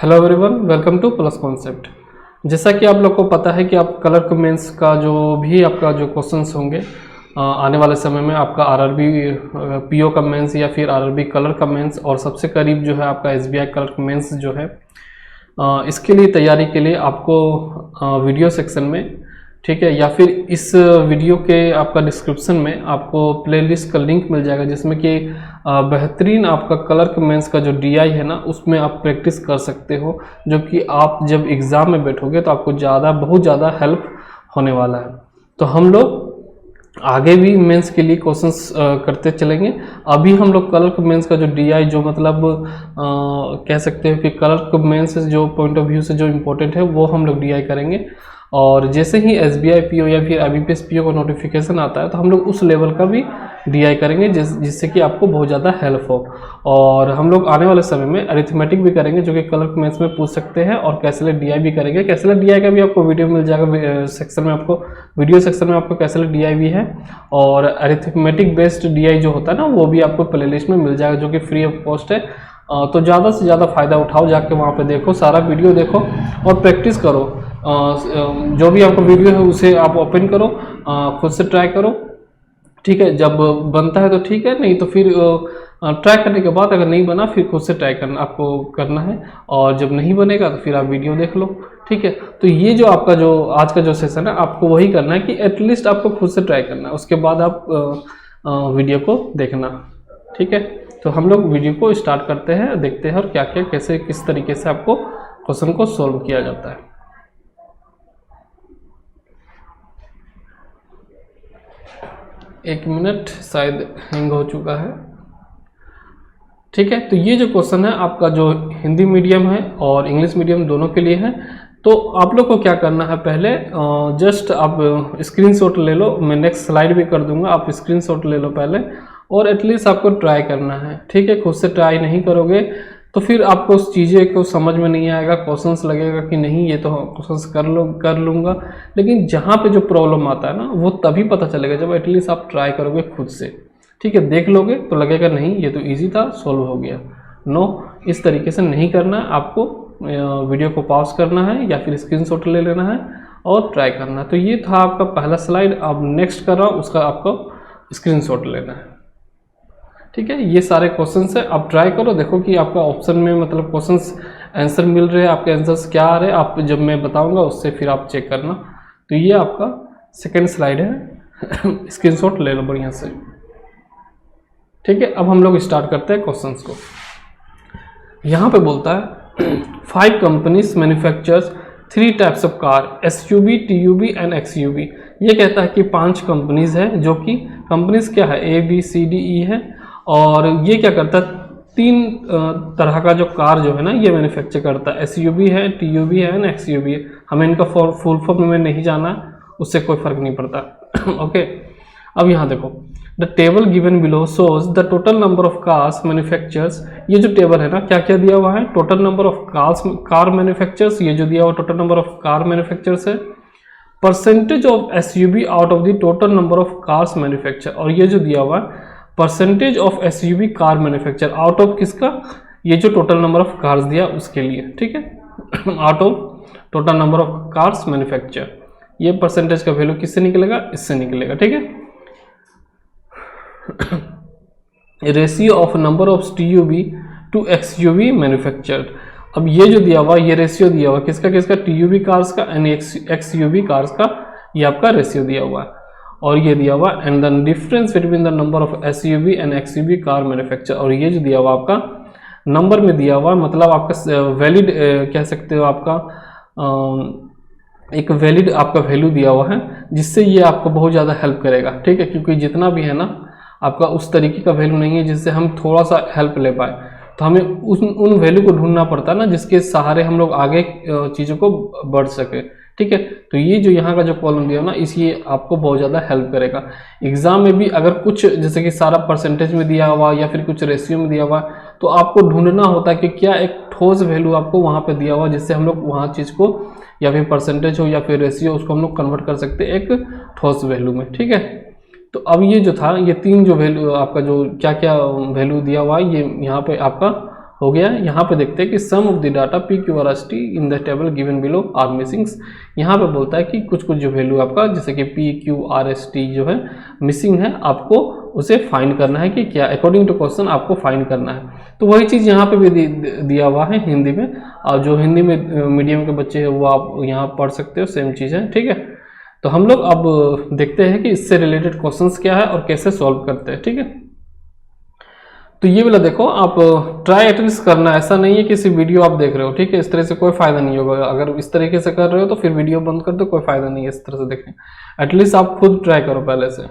Hello everyone, welcome two plus concept. जैसा कि आप लोग को पता है कि आप कलर मेंस का जो भी आपका जो क्वेश्चंस होंगे आने वाले समय में आपका आरआरबी पीओ का मेंस या फिर आरआरबी कलर का मेंस और सबसे करीब जो है आपका एसबीआई कलर मेंस जो है इसके लिए तैयारी के लिए आपको वीडियो सेक्शन में, ठीक है, या फिर इस वीडियो के आपका डिस्क्रिप्शन में आपको प्लेलिस्ट का लिंक मिल जाएगा जिसमें कि बेहतरीन आपका कलर मेंस का जो डीआई है ना उसमें आप प्रैक्टिस कर सकते हो, जो कि आप जब एग्ज़ाम में बैठोगे तो आपको बहुत ज़्यादा हेल्प होने वाला है। तो हम लोग आगे भी मेंस के लिए क्वेश्चंस करते चलेंगे। अभी हम लोग कलर मेंस का जो डीआई जो मतलब कह सकते हो कि कलर मेंस जो पॉइंट ऑफ व्यू से जो इम्पोर्टेंट है वो हम लोग डीआई करेंगे। और जैसे ही एसबीआई पीओ या फिर आईबीपीएस पीओ का नोटिफिकेशन आता है तो हम लोग उस लेवल का भी डीआई करेंगे जिससे कि आपको बहुत ज़्यादा हेल्प हो। और हम लोग आने वाले समय में अरिथमेटिक भी करेंगे जो कि कलर मेंस में पूछ सकते हैं, और कैसलेट डीआई भी करेंगे। कैसलेट डीआई का भी आपको वीडियो मिल जाएगा सेक्शन में, आपको वीडियो सेक्शन में आपको कैसलेट डीआई भी है, और अरिथमेटिक बेस्ड डीआई जो होता है ना वो भी आपको प्लेलिस्ट में मिल जाएगा जो कि फ्री ऑफ कॉस्ट है। तो ज़्यादा से ज़्यादा फ़ायदा उठाओ, जाके वहाँ पे देखो, सारा वीडियो देखो और प्रैक्टिस करो। जो भी आपका वीडियो है उसे आप ओपन करो, खुद से ट्राई करो, ठीक है। जब बनता है तो ठीक है, नहीं तो फिर ट्राई करने के बाद अगर नहीं बना फिर खुद से ट्राई करना आपको करना है, और जब नहीं बनेगा तो फिर आप वीडियो देख लो, ठीक है। तो ये जो आपका जो आज का जो सेशन है आपको वही करना है कि एटलीस्ट आपको खुद से ट्राई करना है, उसके बाद आप वीडियो को देखना, ठीक है। तो हम लोग वीडियो को स्टार्ट करते हैं, देखते हैं और क्या क्या कैसे किस तरीके से आपको क्वेश्चन को सॉल्व किया जाता है। एक मिनट, शायद हैंग हो चुका है, ठीक है। तो ये जो क्वेश्चन है आपका जो हिंदी मीडियम है और इंग्लिश मीडियम दोनों के लिए है। तो आप लोग को क्या करना है, पहले जस्ट आप स्क्रीनशॉट ले लो, मैं नेक्स्ट स्लाइड भी कर दूंगा, आप स्क्रीनशॉट ले लो पहले, और एटलीस्ट आपको ट्राई करना है, ठीक है। खुद से ट्राई नहीं करोगे तो फिर आपको उस चीज़ें को समझ में नहीं आएगा, क्वेश्चंस लगेगा कि नहीं ये तो क्वेश्चंस कर लूँगा, लेकिन जहाँ पे जो प्रॉब्लम आता है ना वो तभी पता चलेगा जब एटलीस्ट आप ट्राई करोगे खुद से, ठीक है। देख लोगे तो लगेगा नहीं ये तो इजी था, सॉल्व हो गया। नो, इस तरीके से नहीं करना है, आपको वीडियो को पॉज करना है या फिर स्क्रीनशॉट ले लेना है और ट्राई करना है। तो ये था आपका पहला स्लाइड, अब नेक्स्ट कर रहा हूँ उसका आपको स्क्रीनशॉट लेना है, ठीक है। ये सारे क्वेश्चंस है, आप ट्राई करो, देखो कि आपका ऑप्शन में मतलब क्वेश्चंस आंसर मिल रहे हैं, आपके आंसर्स क्या आ रहे हैं, आप जब मैं बताऊंगा उससे फिर आप चेक करना। तो ये आपका सेकंड स्लाइड है स्क्रीनशॉट ले लो बढ़िया से, ठीक है। अब हम लोग स्टार्ट करते हैं क्वेश्चंस को। यहाँ पे बोलता है 5 companies manufactures 3 types of car, SUV, TUV and XUV. ये कहता है कि 5 कंपनीज है, जो कि कंपनीज क्या है, A B C D E है, और ये क्या करता है 3 तरह का जो कार जो है ना ये मैन्युफैक्चर करता है, एसयूवी है, टीयूवी है एंड एक्सयूवी है। हमें इनका फुल फॉर्म में नहीं जाना, उससे कोई फर्क नहीं पड़ता ओके। अब यहाँ देखो, the table given below shows the total number of cars manufactures. ये जो टेबल है ना क्या क्या दिया हुआ है, total number of car manufactures, ये जो दिया हुआ total number of car manufactures है, percentage of SUV out of the total number of cars manufacture, और ये जो दिया हुआ है percentage of SUV car manufacture out of किसका, ये जो टोटल नंबर ऑफ कार्स दिया उसके लिए, ठीक है out of total number of cars manufacture. ये परसेंटेज का वैल्यू किससे निकलेगा, इससे निकलेगा, ठीक है। Ratio of number of TUV to XUV manufactured. अब ये जो दिया हुआ ये रेशियो दिया हुआ किसका किसका, टीयूवी कार्स का एंड एक्सयूवी कार्स का, ये आपका रेशियो दिया हुआ है, और ये दिया हुआ and the difference between the number of SUV and XUV car manufacture. और ये जो दिया हुआ आपका नंबर में दिया हुआ मतलब आपका वैलिड कह सकते हो, आपका एक वैलिड आपका वैल्यू दिया हुआ है जिससे ये आपको बहुत ज़्यादा हेल्प करेगा, ठीक है। क्योंकि जितना भी है ना आपका उस तरीके का वैल्यू नहीं है जिससे हम थोड़ा सा हेल्प ले पाए, तो हमें उन वैल्यू को ढूंढना पड़ता है ना जिसके सहारे हम लोग आगे चीज़ों को बढ़ सके, ठीक है। तो ये जो यहाँ का जो कॉलम दिया ना इसलिए आपको बहुत ज़्यादा हेल्प करेगा एग्जाम में भी। अगर कुछ जैसे कि सारा परसेंटेज में दिया हुआ या फिर कुछ रेशियो में दिया हुआ तो आपको ढूंढना होता है कि क्या एक ठोस वैल्यू आपको वहाँ पे दिया हुआ जिससे हम लोग वहाँ चीज़ को या फिर परसेंटेज हो या फिर रेशियो उसको हम लोग कन्वर्ट कर सकते हैं एक ठोस वैल्यू में, ठीक है। तो अब ये जो था ये 3 जो वैल्यू आपका जो क्या क्या वैल्यू दिया हुआ है ये यहाँ पे आपका हो गया। यहाँ पे देखते हैं कि some of the data P Q R S T in the table given below are missings. यहाँ पे बोलता है कि कुछ कुछ जो वैल्यू आपका जैसे कि P Q R S T जो है मिसिंग है, आपको उसे फाइंड करना है कि क्या, अकॉर्डिंग टू क्वेश्चन आपको फाइंड करना है। तो वही चीज़ यहाँ पे भी दिया हुआ है हिंदी में, और जो हिंदी में मीडियम के बच्चे हैं वो आप यहाँ पढ़ सकते हो, सेम चीज़ है, ठीक है। तो हम लोग अब देखते हैं कि इससे रिलेटेड क्वेश्चंस क्या है और कैसे सॉल्व करते हैं, ठीक है। तो ये वाला देखो, आप ट्राई एटलीस्ट करना, ऐसा नहीं है कि सिर्फ वीडियो आप देख रहे हो, ठीक है, इस तरह से कोई फायदा नहीं होगा। अगर इस तरीके से कर रहे हो तो फिर वीडियो बंद कर दो, कोई फायदा नहीं है इस तरह से देखने। एटलीस्ट आप खुद ट्राई करो पहले से,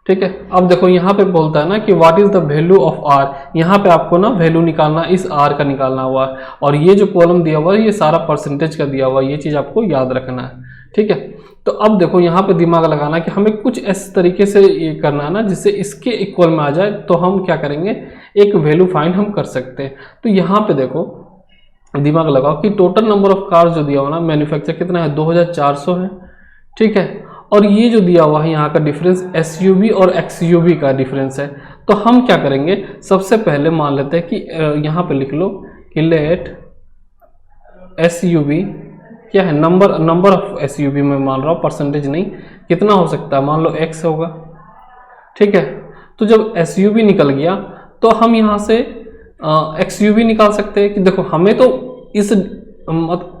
ठीक है। अब देखो यहाँ पे बोलता है ना कि what is the value of R, यहाँ पे आपको ना वैल्यू निकालना, इस आर का निकालना हुआ है, और ये जो कॉलम दिया हुआ है ये सारा परसेंटेज का दिया हुआ है, ये चीज आपको याद रखना है, ठीक है। तो अब देखो यहाँ पे दिमाग लगाना कि हमें कुछ इस तरीके से ये करना है ना जिससे इसके इक्वल में आ जाए, तो हम क्या करेंगे, एक वैल्यू फाइंड हम कर सकते हैं। तो यहाँ पे देखो दिमाग लगाओ कि टोटल नंबर ऑफ कार्स जो दिया हुआ ना मैन्युफैक्चर कितना है, 2400 है, ठीक है। और ये जो दिया हुआ है यहाँ का डिफरेंस एसयूवी और एक्सयूवी का डिफरेंस है। तो हम क्या करेंगे, सबसे पहले मान लेते हैं कि यहाँ पे लिख लो कि लेट एसयूवी क्या है, नंबर ऑफ एसयूवी में मान रहा हूँ, परसेंटेज नहीं, कितना हो सकता है, मान लो एक्स होगा, ठीक है। तो जब एसयूवी निकल गया तो हम यहाँ से एक्सयूवी निकाल सकते हैं कि देखो हमें तो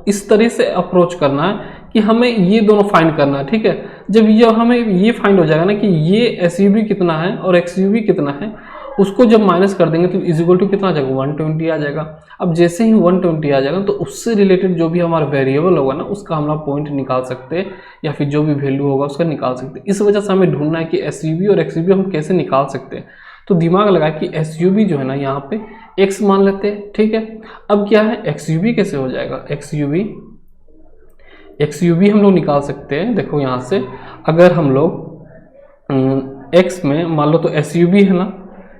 इस तरह से अप्रोच करना है कि हमें ये दोनों फाइंड करना है, ठीक है। जब ये हमें ये फाइंड हो जाएगा ना कि ये एसयूवी कितना है और एक्सयूवी कितना है, उसको जब माइनस कर देंगे तो इज इक्वल टू कितना आ जाएगा, 120 आ जाएगा। अब जैसे ही 120 आ जाएगा तो उससे रिलेटेड जो भी हमारा वेरिएबल होगा ना उसका हम लोग पॉइंट निकाल सकते हैं, या फिर जो भी वैल्यू होगा उसका निकाल सकते हैं। इस वजह से हमें ढूंढना है कि एसयूवी और एक्सयूवी हम कैसे निकाल सकते हैं। तो दिमाग लगा कि एसयूवी जो है ना यहाँ पे एक्स मान लेते हैं, ठीक है। अब क्या है, एक्सयूवी कैसे हो जाएगा, एक्सयूवी हम लोग निकाल सकते हैं। देखो यहाँ से अगर हम लोग एक्स में मान लो तो एसयूवी है ना,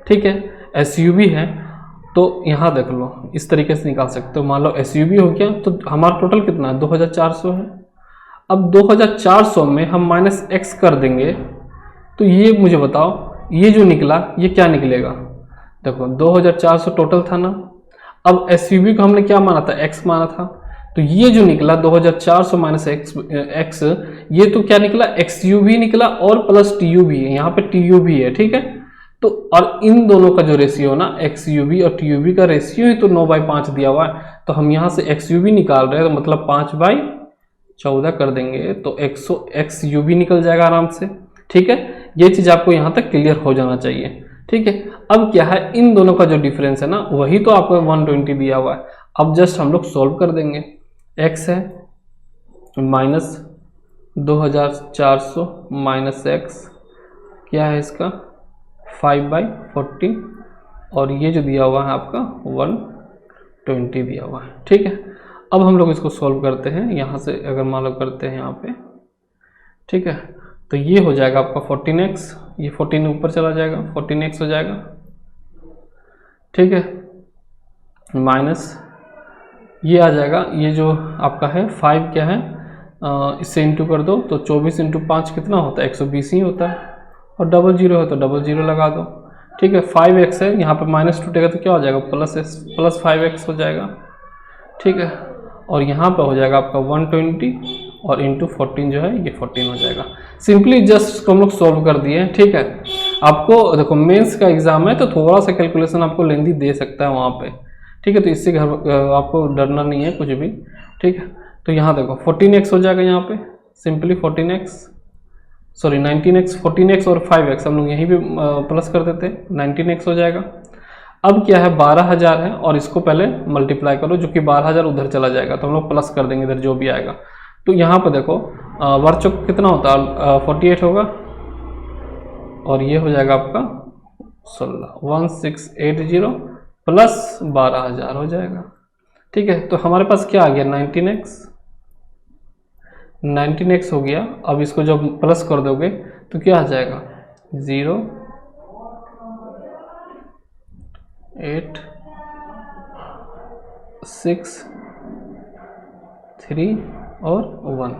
ठीक है, एसयूवी है तो यहाँ देख लो इस तरीके से निकाल सकते हो। मान लो एसयूवी हो गया तो हमारा टोटल कितना है, 2400 है। अब 2400 में हम माइनस एक्स कर देंगे तो ये मुझे बताओ ये जो निकला ये क्या निकलेगा। देखो 2400 टोटल था ना, अब एसयूवी को हमने क्या माना था, एक्स माना था, तो ये जो निकला 2400 माइनस एक्स, ये तो क्या निकला, एक्सयूवी निकला और प्लस टीयूवी है, यहाँ पे टीयूवी है, ठीक है। तो और इन दोनों का जो रेशियो ना एक्सयूवी और टीयूवी का रेशियो ही तो 9/5 दिया हुआ है। तो हम यहाँ से एक्सयूवी निकाल रहे हैं तो मतलब 5/14 कर देंगे तो एक्सयूवी निकल जाएगा आराम से, ठीक है। ये चीज आपको यहाँ तक क्लियर हो जाना चाहिए, ठीक है। अब क्या है, इन दोनों का जो डिफरेंस है ना वही तो आपको 120 दिया हुआ है। अब जस्ट हम लोग सॉल्व कर देंगे, एक्स है माइनस 2400 माइनस एक्स क्या है इसका 5/14, और ये जो दिया हुआ है आपका 120 दिया हुआ है, ठीक है। अब हम लोग इसको सॉल्व करते हैं, यहाँ से अगर मान लो करते हैं यहाँ पे, ठीक है, तो ये हो जाएगा आपका 14x, ये 14 ऊपर चला जाएगा 14x हो जाएगा, ठीक है, माइनस ये आ जाएगा, ये जो आपका है 5 क्या है, इससे इंटू कर दो तो 24 × 5 कितना होता है, 120 ही होता है, और 00 है तो 00 लगा दो, ठीक है। 5x है, यहाँ पे माइनस टूटेगा तो क्या हो जाएगा, प्लस 5x हो जाएगा, ठीक है। और यहाँ पे हो जाएगा आपका 120 और इंटू 14 जो है ये 14 हो जाएगा। सिंपली जस्ट हम लोग सॉल्व कर दिए, ठीक है। आपको देखो मेंस का एग्जाम है तो थोड़ा सा कैलकुलेशन आपको लेंदी दे सकता है वहाँ पे, ठीक है। तो इससे आपको डरना नहीं है कुछ भी, ठीक है। तो यहाँ देखो 14x हो जाएगा, यहाँ पे सिंपली 19x 14x और 5x हम लोग यहीं पे प्लस कर देते हैं, 19x हो जाएगा। अब क्या है 12000 है और इसको पहले मल्टीप्लाई करो, जो कि 12000 उधर चला जाएगा तो हम लोग प्लस कर देंगे इधर जो भी आएगा। तो यहाँ पर देखो वर्चक कितना होता है 48 होगा, और ये हो जाएगा आपका 16 1680 प्लस 12000 हो जाएगा, ठीक है। तो हमारे पास क्या आ गया 19x हो गया। अब इसको जब प्लस कर दोगे तो क्या आ जाएगा 0 8 6 3 और 1,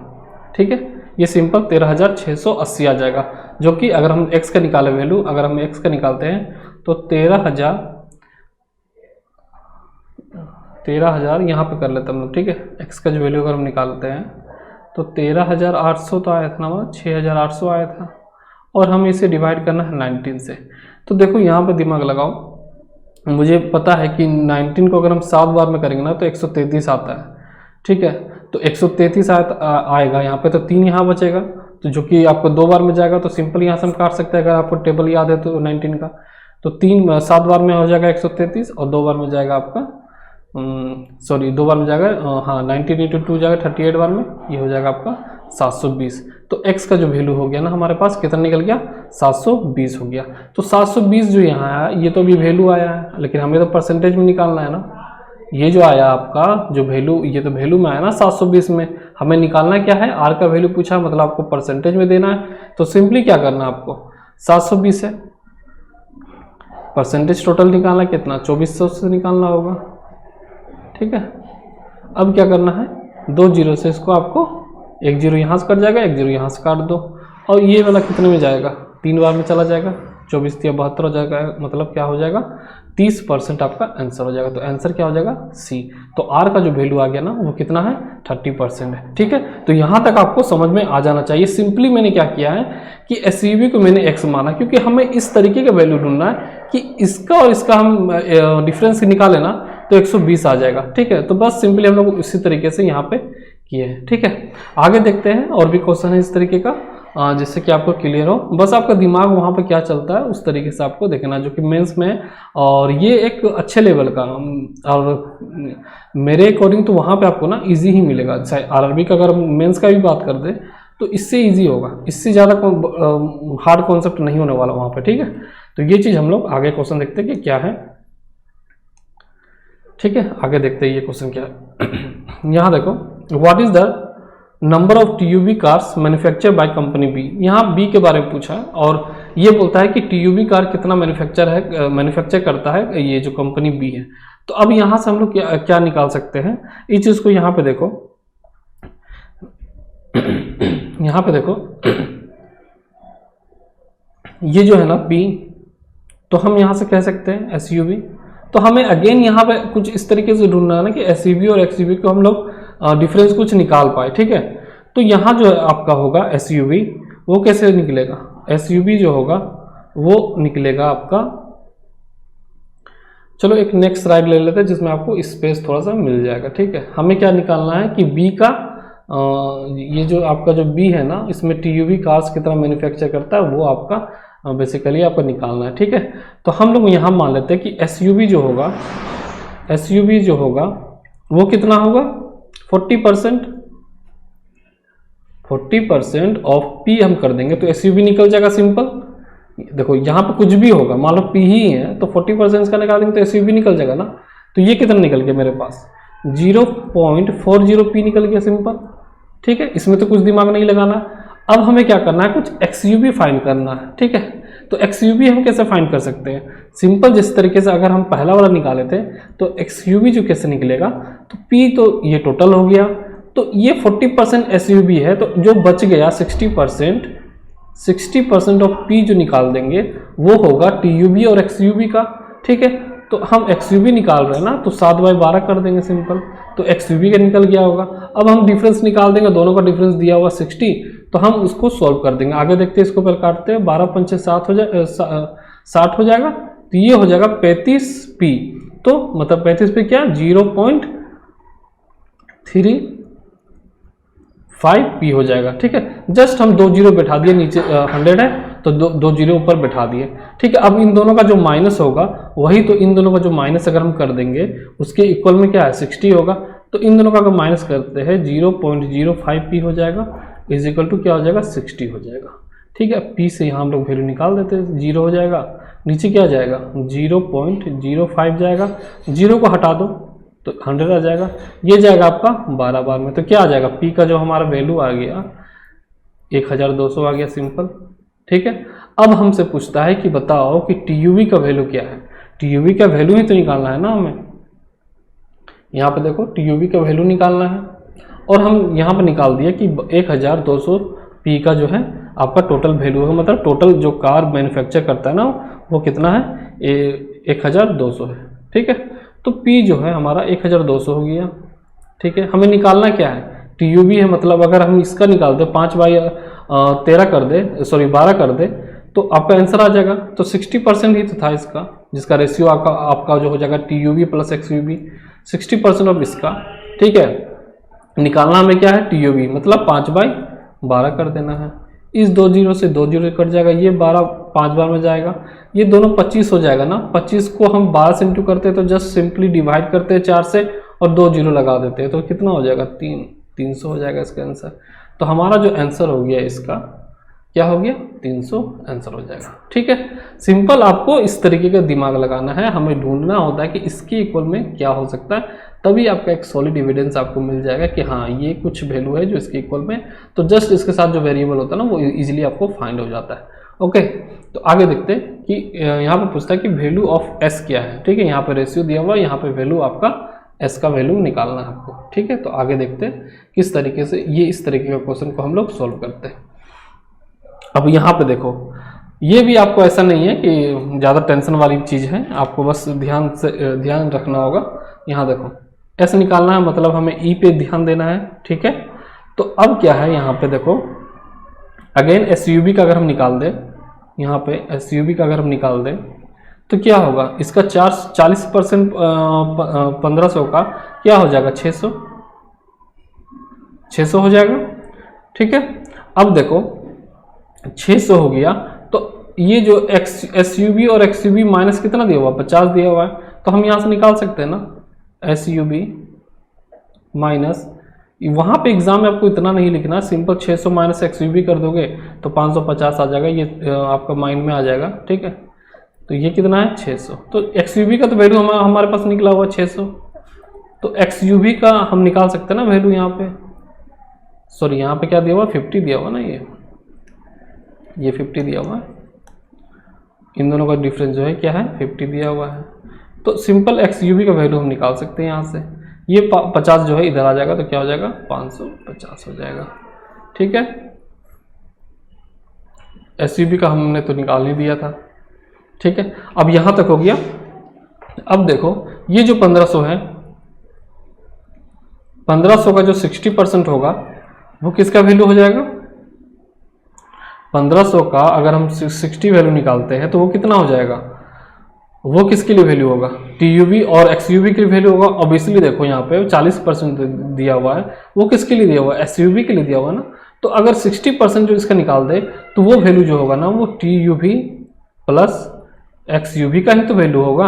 ठीक है। ये सिंपल 13680 आ जाएगा, जो कि अगर हम x का निकाले वैल्यू, अगर हम x का निकालते हैं तो 13,000 यहाँ पे कर लेते हम लोग, ठीक है। एक्स का जो वैल्यू अगर हम निकालते हैं तो 13,800 तो आया था ना, 6,800 आया था, और हमें इसे डिवाइड करना है 19 से। तो देखो यहाँ पे दिमाग लगाओ, मुझे पता है कि 19 को अगर हम 7 बार में करेंगे ना तो 133 आता है, ठीक है। तो 133 आएगा यहाँ पे, तो 3 यहाँ बचेगा, तो जो कि आपको 2 बार में जाएगा, तो सिंपल यहाँ से हम काट सकते हैं अगर आपको टेबल याद है तो 19 का। तो 7 बार में हो जाएगा 133, और 2 बार में जाएगा आपका सॉरी 2 बार में जाएगा, हाँ 19 × 2 जाएगा 38 बार में, ये हो जाएगा आपका 720। तो x का जो वैल्यू हो गया ना हमारे पास कितना निकल गया, 720 हो गया। तो 720 जो यहाँ आया ये तो अभी वैल्यू आया है, लेकिन हमें तो परसेंटेज में निकालना है ना। ये जो आया आपका जो वैल्यू, ये तो वैल्यू में आया ना 720 में, हमें निकालना क्या है, r का वैल्यू पूछा, मतलब आपको परसेंटेज में देना है। तो सिंपली क्या करना है आपको, 720 है, परसेंटेज टोटल निकालना कितना, 2400 से निकालना होगा, ठीक है। अब क्या करना है, 2 जीरो से इसको आपको 1 जीरो यहाँ से कट जाएगा, 1 जीरो यहाँ से काट दो, और ये वाला कितने में जाएगा, 3 बार में चला जाएगा, 24 × 72 हो जाएगा, मतलब क्या हो जाएगा 30% आपका आंसर हो जाएगा। तो आंसर क्या हो जाएगा, सी। तो आर का जो वैल्यू आ गया ना वो कितना है, 30% है, ठीक है। तो यहाँ तक आपको समझ में आ जाना चाहिए। सिंपली मैंने क्या किया है कि एसयूवी को मैंने एक्स माना, क्योंकि हमें इस तरीके का वैल्यू ढूंढना है कि इसका और इसका हम डिफरेंस निकाले ना तो 120 आ जाएगा, ठीक है। तो बस सिंपली हम लोग इसी तरीके से यहाँ पे किए हैं, ठीक है। आगे देखते हैं, और भी क्वेश्चन है इस तरीके का, जिससे कि आपको क्लियर हो। बस आपका दिमाग वहाँ पे क्या चलता है उस तरीके से आपको देखना, जो कि मेंस में है, और ये एक अच्छे लेवल का, और मेरे अकॉर्डिंग तो वहाँ पे आपको ना इजी ही मिलेगा। अच्छा, आरआरबी का अगर मेंस का भी बात कर दे तो इससे इजी होगा, इससे ज़्यादा हार्ड कॉन्सेप्ट नहीं होने वाला वहाँ पे, ठीक है। तो ये चीज़ हम लोग आगे क्वेश्चन देखते हैं कि क्या है, ठीक है। आगे देखते हैं ये क्वेश्चन क्या है। यहाँ देखो, what is the number of TUV cars manufacture by company B. यहाँ बी के बारे में पूछा है, और ये बोलता है कि टीयूवी कार कितना मैन्युफैक्चर करता है ये जो कंपनी बी है। तो अब यहाँ से हम लोग क्या निकाल सकते हैं, इस चीज को यहाँ पे देखो, यहाँ पे देखो, ये जो है ना बी, तो हम यहाँ से कह सकते हैं एसयूवी। तो हमें अगेन यहाँ पे कुछ इस तरीके से ढूंढना है ना कि एसयूवी और एक्सयूवी को हम लोग डिफरेंस कुछ निकाल पाए, ठीक है। तो यहाँ जो आपका होगा एसयूवी, वो कैसे निकलेगा, एसयूवी जो होगा वो निकलेगा आपका, चलो एक नेक्स्ट स्लाइड ले लेते हैं जिसमें आपको स्पेस थोड़ा सा मिल जाएगा, ठीक है। हमें क्या निकालना है कि बी का ये जो आपका जो बी है ना, इसमें टीयूवी कार्स कितना मैन्युफैक्चर करता है वो आपका बेसिकली आपको निकालना है, ठीक है। तो हम लोग यहाँ मान लेते हैं कि एसयूवी जो होगा, एसयूवी जो होगा वो कितना होगा, 40% ऑफ पी हम कर देंगे तो एसयूवी निकल जाएगा सिंपल। देखो यहाँ पे कुछ भी होगा, मान लो पी ही है तो 40% का निकाल देंगे तो एसयूवी निकल जाएगा ना। तो ये कितना निकल गया मेरे पास, 0.40 पी निकल गया सिंपल, ठीक है। इसमें तो कुछ दिमाग नहीं लगाना। अब हमें क्या करना है, कुछ एक्सयूवी फाइंड करना है, ठीक है। तो एक्सयूवी हम कैसे फाइंड कर सकते हैं, सिंपल जिस तरीके से अगर हम पहला वाला निकाले थे तो एक्सयूवी जो कैसे निकलेगा, तो पी तो ये टोटल हो गया, तो ये 40% एसयूवी है, तो जो बच गया 60% ऑफ पी जो निकाल देंगे वो होगा टीयूवी और एक्सयूवी का, ठीक है। तो हम एक्सयूवी निकाल रहे हैं ना, तो 7/12 कर देंगे सिंपल, तो एक्सयूवी का निकल गया होगा। अब हम डिफरेंस निकाल देंगे, दोनों का डिफरेंस दिया हुआ 60, तो हम उसको सॉल्व कर देंगे। आगे देखते हैं, इसको पहले काटते हैं, 12 × 5 = 7 हो जाए 60 हो जाएगा, तो ये हो जाएगा 35 पी। तो मतलब 35 पी क्या, 0.35 पी हो जाएगा, ठीक है। जस्ट हम 2 जीरो बैठा दिए, नीचे 100 है तो 2 जीरो ऊपर बैठा दिए, ठीक है। अब इन दोनों का जो माइनस होगा वही, तो इन दोनों का जो माइनस अगर हम कर देंगे उसके इक्वल में क्या है 60 होगा, तो इन दोनों का अगर माइनस करते हैं 0.05 पी हो जाएगा, इज इक्वल टू क्या हो जाएगा 60 हो जाएगा, ठीक है। पी से यहाँ हम लोग वैल्यू निकाल देते हैं, 0 हो जाएगा, नीचे क्या जाएगा 0.05 जाएगा, 0 को हटा दो तो 100 आ जाएगा, ये जाएगा आपका 12 बार में। तो क्या आ जाएगा, पी का जो हमारा वैल्यू आ गया 1200 आ गया सिंपल, ठीक है। अब हमसे पूछता है कि बताओ कि टीयूवी का वैल्यू क्या है, टीयूवी का वैल्यू ही तो निकालना है ना हमें। यहाँ पे देखो टीयूवी का वैल्यू निकालना है, और हम यहाँ पे निकाल दिया कि 1200 पी का जो है आपका टोटल वैल्यू है, मतलब टोटल जो कार मैन्युफैक्चर करता है ना वो कितना है, 1200 है, ठीक है। तो P जो है हमारा 1200 हो गया। ठीक है, हमें निकालना क्या है, TUV है, मतलब अगर हम इसका निकालते 5/13 कर दे, सॉरी 12 कर दे, तो आपका आंसर आ जाएगा। तो 60% ही तो था इसका, जिसका रेशियो आपका जो हो जाएगा TUV प्लस XUV, 60% ऑफ इसका। ठीक है, निकालना हमें क्या है, TUV, मतलब 5/12 कर देना है। इस 2 जीरो से 2 जीरो कट जाएगा, ये 12 5 बार में जाएगा, ये दोनों 25 हो जाएगा ना। 25 को हम 12 से इंटू करते हैं तो जस्ट सिंपली डिवाइड करते हैं 4 से और 2 जीरो लगा देते हैं, तो कितना हो जाएगा, 300 हो जाएगा इसका आंसर। तो हमारा जो आंसर हो गया इसका क्या हो गया, 300 आंसर हो जाएगा। ठीक है, सिंपल आपको इस तरीके का दिमाग लगाना है, हमें ढूंढना होता है कि इसके इक्वल में क्या हो सकता है, तभी आपका एक सॉलिड एविडेंस आपको मिल जाएगा कि हाँ ये कुछ वैल्यू है जो इसके इक्वल में, तो जस्ट इसके साथ जो वेरिएबल होता है ना वो इजीली आपको फाइंड हो जाता है। ओके, तो आगे देखते हैं कि यहाँ पर पूछता है कि वैल्यू ऑफ एस क्या है। ठीक है, यहाँ पे रेशियो दिया हुआ है, यहाँ पे वैल्यू आपका एस का वैल्यू निकालना है आपको। ठीक है, तो आगे देखते हैं किस तरीके से ये इस तरीके का क्वेश्चन को हम लोग सॉल्व करते हैं। अब यहाँ पे देखो, ये भी आपको ऐसा नहीं है कि ज़्यादा टेंशन वाली चीज़ है, आपको बस ध्यान रखना होगा। यहाँ देखो एस निकालना है, मतलब हमें ई पे ध्यान देना है। ठीक है, तो अब क्या है, यहाँ पे देखो अगेन SUV का अगर हम निकाल दें, यहाँ पे SUV का अगर हम निकाल दें तो क्या होगा, इसका 40% 1500 का क्या हो जाएगा, 600 हो जाएगा। ठीक है, अब देखो 600 हो गया, तो ये जो SUV और XUV माइनस कितना दिया हुआ, 50 दिया हुआ है, तो हम यहाँ से निकाल सकते हैं ना, SUV माइनस, वहाँ पे एग्जाम में आपको इतना नहीं लिखना, सिंपल 600 माइनस XUV कर दोगे तो 550 आ जाएगा, ये आपका माइंड में आ जाएगा। ठीक है, तो ये कितना है, 600, तो XUV का तो वैल्यू हमारे पास निकला हुआ 600, तो XUV का हम निकाल सकते हैं ना वैल्यू, यहाँ पे सॉरी यहाँ पे क्या दिया हुआ, 50 दिया हुआ ना, ये 50 दिया हुआ है, इन दोनों का डिफरेंस जो है क्या है, 50 दिया हुआ है। तो सिंपल XUV का वैल्यू हम निकाल सकते हैं यहाँ से, ये 50 जो है इधर आ जाएगा, तो क्या हो जाएगा, 550 हो जाएगा। ठीक है, SUV का हमने तो निकाल ही दिया था। ठीक है, अब यहाँ तक हो गया। अब देखो ये जो 1500 है, 1500 का जो 60% होगा वो किसका वैल्यू हो जाएगा, 1500 का अगर हम 60 वैल्यू निकालते हैं तो वो कितना हो जाएगा, वो किसके लिए वैल्यू होगा, TUV और XUV के लिए वैल्यू होगा। ऑब्वियसली देखो यहाँ पे 40% दिया हुआ है, वो किसके लिए दिया हुआ है, SUV के लिए दिया हुआ है ना, तो अगर 60% जो इसका निकाल दे तो वो वैल्यू जो होगा ना वो TUV प्लस XUV का ही तो वैल्यू होगा,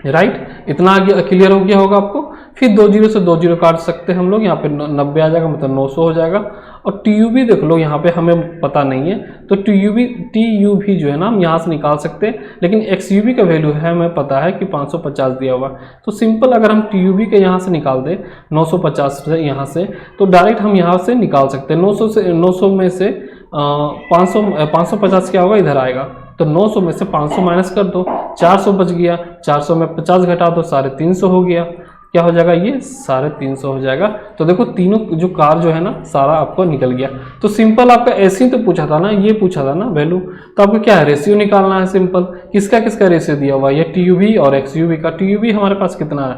राइट। इतना क्लियर हो गया होगा आपको। फिर 2 जीरो से 2 जीरो काट सकते हैं हम लोग, यहाँ पे 90 आ जाएगा, मतलब 900 हो जाएगा। और TUV देख लो, यहाँ पे हमें पता नहीं है, तो TUV जो है ना हम यहाँ से निकाल सकते हैं, लेकिन XUV का वैल्यू है हमें पता है कि 550 दिया हुआ। तो सिंपल अगर हम TUV के यहाँ से निकाल दें 950 से यहाँ से, तो डायरेक्ट हम यहाँ से निकाल सकते हैं। 900 में से 550 क्या होगा, इधर आएगा, तो 900 में से 500 माइनस कर दो, 400 बच गया, 400 में 50 घटा दो, 350 हो गया। क्या हो जाएगा, ये 350 हो जाएगा। तो देखो तीनों जो कार जो है ना सारा आपको निकल गया। तो सिंपल आपका ऐसे ही तो पूछा था ना, ये पूछा था ना वैल्यू, तो आपको क्या है, रेशियो निकालना है। सिंपल किसका किसका रेशियो दिया हुआ है, ये TUV और XUV का। TUV हमारे पास कितना है,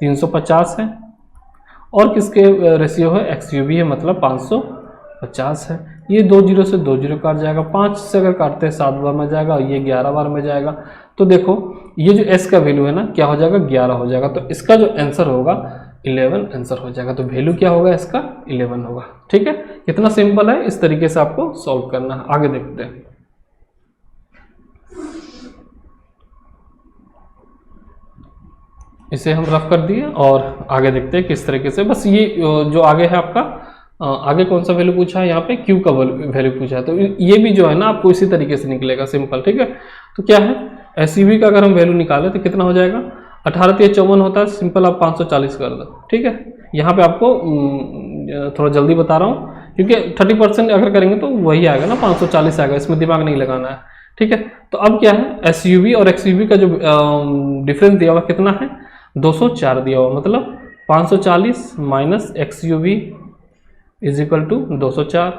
350 है, और किसके रेशियो है, XUV है, मतलब 550 है। ये 2 जीरो से 2 जीरो काट जाएगा, 5 से अगर काटते हैं 7 बार में जाएगा, ये 11 बार में जाएगा। तो देखो ये जो S का वैल्यू है ना क्या हो जाएगा, 11 हो जाएगा। तो इसका जो आंसर होगा 11 आंसर हो जाएगा। तो वैल्यू क्या होगा इसका, 11 होगा। ठीक है, कितना सिंपल है, इस तरीके से आपको सॉल्व करना है। आगे देखते हैं। इसे हम रफ कर दिए और आगे देखते हैं किस तरीके से। बस ये जो आगे है आपका, आगे कौन सा वैल्यू पूछा है, यहाँ पे Q का वैल्यू पूछा है। तो ये भी जो है ना आपको इसी तरीके से निकलेगा, सिंपल। ठीक है, तो क्या है, SUV का अगर हम वैल्यू निकालें तो कितना हो जाएगा, 18 × 54 होता है, सिंपल आप 540 कर दो। ठीक है, यहाँ पे आपको थोड़ा जल्दी बता रहा हूँ, क्योंकि 30% अगर करेंगे तो वही आएगा ना, 540 आएगा, इसमें दिमाग नहीं लगाना है। ठीक है, तो अब क्या है, SUV और XUV का जो डिफरेंस दिया हुआ कितना है, 204 दिया हुआ, मतलब 540 minus XUV is equal to 204।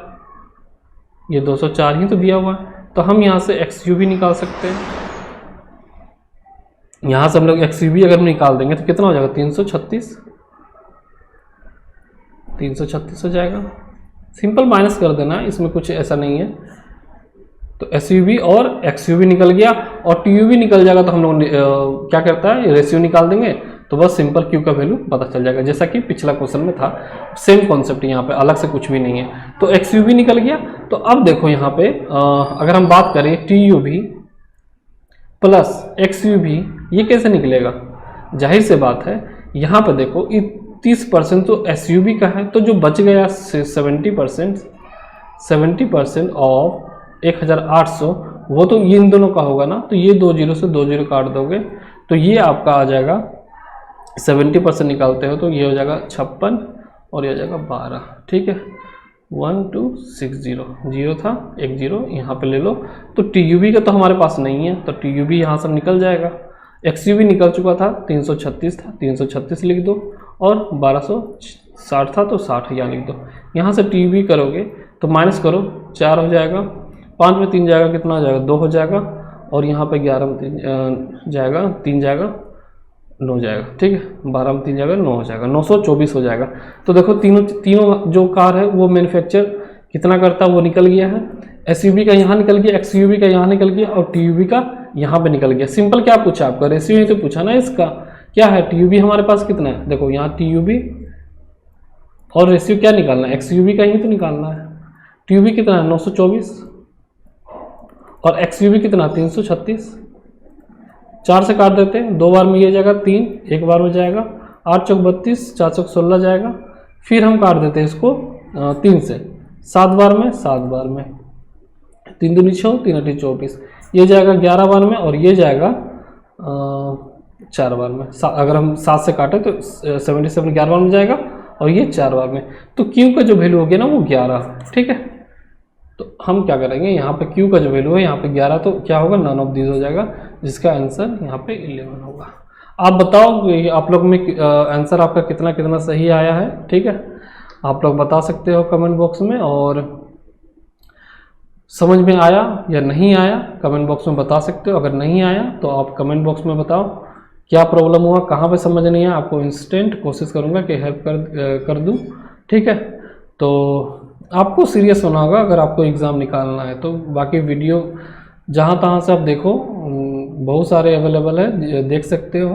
ये 204 ही तो दिया हुआ है, तो हम यहाँ से XUV निकाल सकते हैं। यहाँ से हम लोग XUV अगर निकाल देंगे तो कितना हो जाएगा, 336 हो जाएगा। सिंपल माइनस कर देना, इसमें कुछ ऐसा नहीं है। तो SUV और XUV निकल गया, और TUV निकल जाएगा तो हम लोग क्या करता है, रेशियो निकाल देंगे, तो बस सिंपल Q का वैल्यू पता चल जाएगा, जैसा कि पिछला क्वेश्चन में था। सेम कॉन्सेप्ट यहाँ पे, अलग से कुछ भी नहीं है। तो XUV निकल गया। तो अब देखो यहाँ पे अगर हम बात करें TUV प्लस XUV, ये कैसे निकलेगा? जाहिर से बात है, यहाँ पे देखो 30% तो SUV का है, तो जो बच गया 70% ऑफ 1800, वो तो ये इन दोनों का होगा ना। तो ये 2 0 से 2 0 काट दोगे तो ये आपका आ जाएगा 70% निकालते हो तो ये हो जाएगा 56 और ये हो जाएगा 12। ठीक है, 1260 जीरो था, एक जीरो यहाँ पे ले लो। तो TUV का तो हमारे पास नहीं है, तो TUV यहाँ से निकल जाएगा। XUV निकल चुका था, 336 था, 336 लिख दो, और 1260 था तो 60 यहाँ लिख दो। यहाँ से TUV करोगे तो माइनस करो, 4 हो जाएगा, 5 में 3 जाएगा, कितना हो जाएगा, 2 हो जाएगा, और यहाँ पे 11 में 3 जाएगा, 3 जाएगा, 9 जाएगा। ठीक है, 12 में 3 जाएगा, 9 हो जाएगा, 924 हो जाएगा। तो देखो तीनों जो कार है वो मैन्युफैक्चर कितना करता है वो निकल गया है। SUV का यहाँ निकल गया, XUV का यहाँ निकल गया, और TUV का यहाँ पे निकल गया। सिंपल क्या पूछा आपका, रेशियो ही तो पूछा ना इसका। क्या है, TUV हमारे पास कितना है, देखो यहाँ TUV और रेशियो क्या निकालना है, XUV का ही तो निकालना है। TUV कितना है, 924, और XUV कितना, 336। 4 से काट देते हैं, 2 बार में ये जाएगा 3, 1 बार में जाएगा 8 चौक 32, 4 चौक 16 जाएगा। फिर हम काट देते हैं इसको 3 से, 7 बार में, 7 बार में, 3 दूनी 6, 3 8 24, ये जाएगा 11 बार में, और ये जाएगा 4 बार में। अगर हम 7 से काटें तो 77 11 बार में जाएगा, और ये 4 बार में। तो Q का जो वैल्यू हो गया ना वो 11। ठीक है, तो हम क्या करेंगे, यहाँ पे Q का जो वैल्यू है यहाँ पे 11, तो क्या होगा, नन ऑफ दीज हो जाएगा, जिसका आंसर यहाँ पे 11 होगा। आप बताओ कि आप लोग में आंसर आपका कितना कितना सही आया है। ठीक है, आप लोग बता सकते हो कमेंट बॉक्स में, और समझ में आया या नहीं आया कमेंट बॉक्स में बता सकते हो। अगर नहीं आया तो आप कमेंट बॉक्स में बताओ क्या प्रॉब्लम हुआ, कहाँ पे समझ नहीं आया, आपको इंस्टेंट कोशिश करूँगा कि हेल्प कर दूँ। ठीक है, तो आपको सीरियस होना होगा अगर आपको एग्ज़ाम निकालना है तो। बाकी वीडियो जहाँ तहाँ से आप देखो, बहुत सारे अवेलेबल है, देख सकते हो।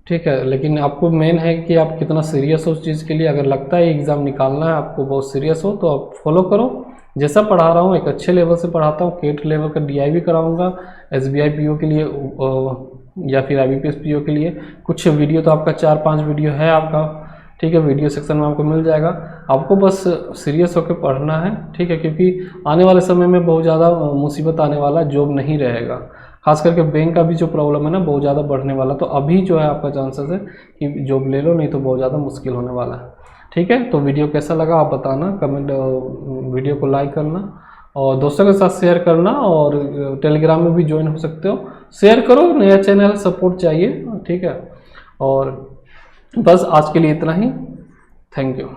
ठीक है, लेकिन आपको मेन है कि आप कितना सीरियस हो उस चीज़ के लिए। अगर लगता है एग्ज़ाम निकालना है, आपको बहुत सीरियस हो, तो आप फॉलो करो। जैसा पढ़ा रहा हूँ एक अच्छे लेवल से पढ़ाता हूँ। केट लेवल का DI भी कराऊँगा, SBI PO के लिए या फिर IBPS PO के लिए। कुछ वीडियो तो आपका 4-5 वीडियो है आपका। ठीक है, वीडियो सेक्शन में आपको मिल जाएगा। आपको बस सीरियस होकर पढ़ना है। ठीक है, क्योंकि आने वाले समय में बहुत ज़्यादा मुसीबत आने वाला, जॉब नहीं रहेगा। खास करके बैंक का भी जो प्रॉब्लम है ना बहुत ज़्यादा बढ़ने वाला। तो अभी जो है आपका चांसेस है कि जॉब ले लो, नहीं तो बहुत ज़्यादा मुश्किल होने वाला है। ठीक है, तो वीडियो कैसा लगा आप बताना, कमेंट, वीडियो को लाइक करना और दोस्तों के साथ शेयर करना, और टेलीग्राम में भी ज्वाइन हो सकते हो। शेयर करो, नया चैनल, सपोर्ट चाहिए। ठीक है, और बस आज के लिए इतना ही। Thank you.